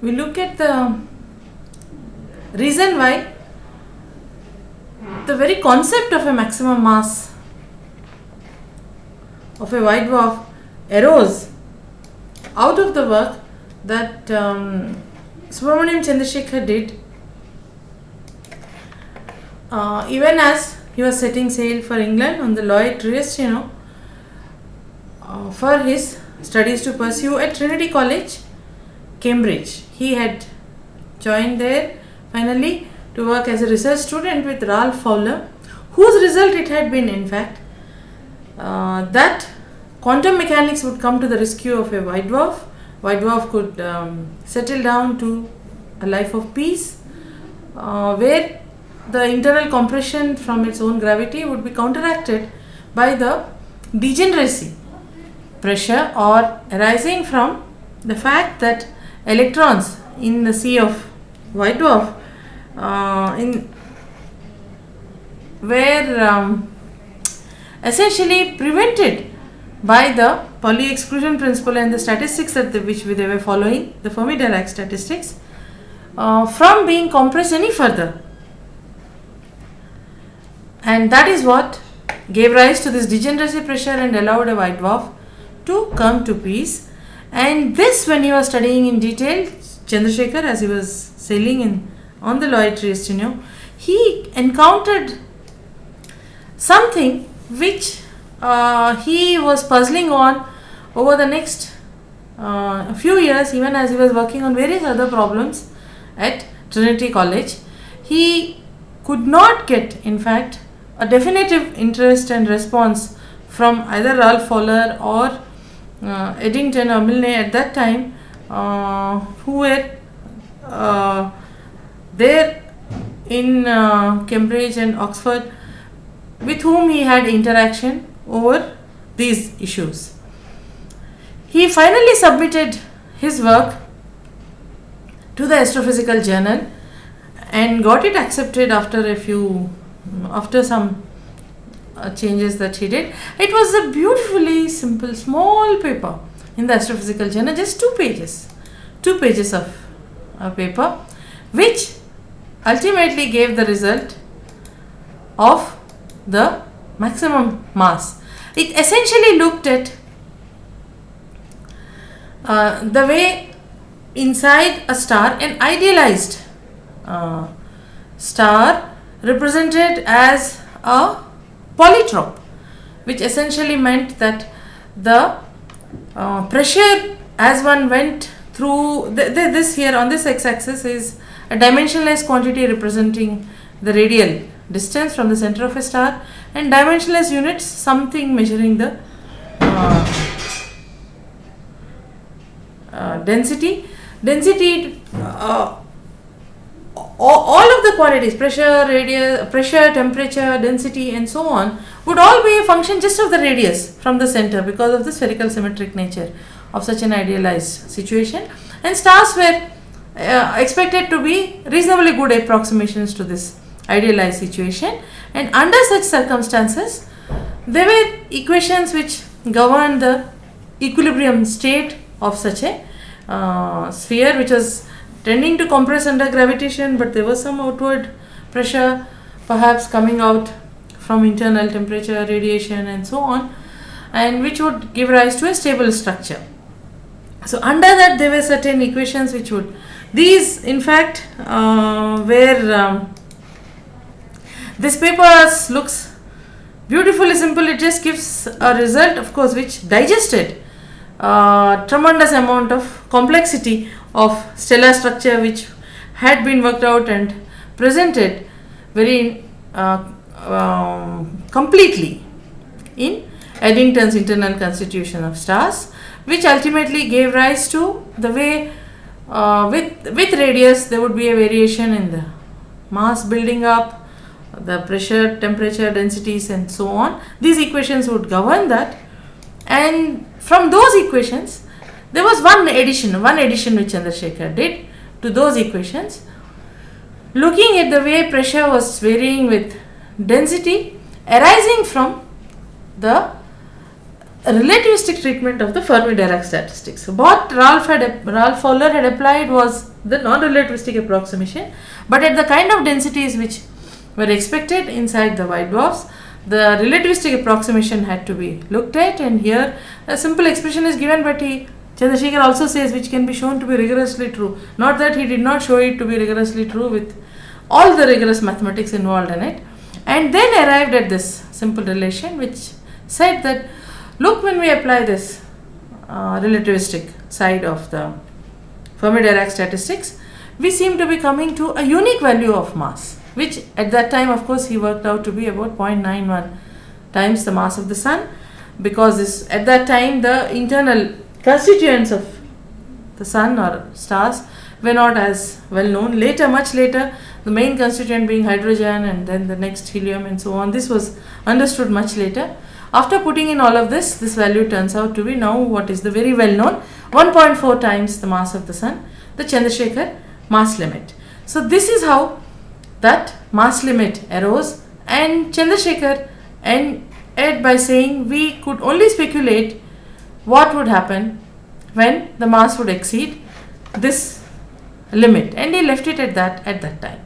we look at the reason why the very concept of a maximum mass of a white dwarf arose out of the work that Subramanian Chandrasekhar did even as he was setting sail for England on the Lloyd Triestino for his studies to pursue at Trinity College, Cambridge. He had joined there finally to work as a research student with Ralph Fowler, whose result it had been, in fact, that quantum mechanics would come to the rescue of a white dwarf. White dwarf could settle down to a life of peace, where the internal compression from its own gravity would be counteracted by the degeneracy pressure or arising from the fact that electrons in the sea of white dwarf were essentially prevented by the Pauli exclusion principle and the statistics which they were following, the Fermi-Dirac statistics, from being compressed any further. And that is what gave rise to this degeneracy pressure and allowed a white dwarf to come to peace. And this, when he was studying in detail, Chandrasekhar, as he was sailing on the Lloyd Triestino, he encountered something which he was puzzling on over the next few years, even as he was working on various other problems at Trinity College. He could not get, in fact, a definitive interest and response from either Ralph Fowler or Eddington or Milne at that time, who were there in Cambridge and Oxford, with whom he had interaction over these issues. He finally submitted his work to the Astrophysical Journal and got it accepted after some changes that he did. It was a beautifully simple small paper in the Astrophysical Journal, just 2 pages of a paper, which ultimately gave the result of the maximum mass. It essentially looked at the way inside a star, an idealized star represented as a polytrope, which essentially meant that the pressure as one went through this here on this x-axis is a dimensionless quantity representing the radial distance from the center of a star, and dimensionless units something measuring the density. All of the quantities, pressure, temperature, density and so on, would all be a function just of the radius from the center because of the spherical symmetric nature of such an idealized situation. And stars were expected to be reasonably good approximations to this idealized situation, and under such circumstances there were equations which governed the equilibrium state of such a sphere, which was tending to compress under gravitation, but there was some outward pressure perhaps coming out from internal temperature, radiation and so on, and which would give rise to a stable structure. So under that there were certain equations which would, these in fact were this paper looks beautifully simple. It just gives a result, of course, which digested tremendous amount of complexity of stellar structure which had been worked out and presented very completely in Eddington's internal constitution of stars, which ultimately gave rise to the way with radius there would be a variation in the mass building up, the pressure, temperature, densities and so on. These equations would govern that, and from those equations there was one addition which Chandrasekhar did to those equations, looking at the way pressure was varying with density arising from the relativistic treatment of the Fermi-Dirac statistics. So what Ralph Fowler had applied was the non-relativistic approximation, but at the kind of densities which were expected inside the white dwarfs, the relativistic approximation had to be looked at, and here a simple expression is given, but Chandrasekhar also says which can be shown to be rigorously true. Not that he did not show it to be rigorously true with all the rigorous mathematics involved in it, and then arrived at this simple relation which said that, look, when we apply this relativistic side of the Fermi-Dirac statistics, we seem to be coming to a unique value of mass, which at that time, of course, he worked out to be about 0.91 times the mass of the sun, because at that time the internal constituents of the sun or stars were not as well known. Later, much later, the main constituent being hydrogen and then the next helium and so on, this was understood much later. After putting in all of this, this value turns out to be now what is the very well known 1.4 times the mass of the sun, the Chandrasekhar mass limit. So this is how that mass limit arose, and Chandrasekhar ended by saying we could only speculate what would happen when the mass would exceed this limit, and he left it at that time.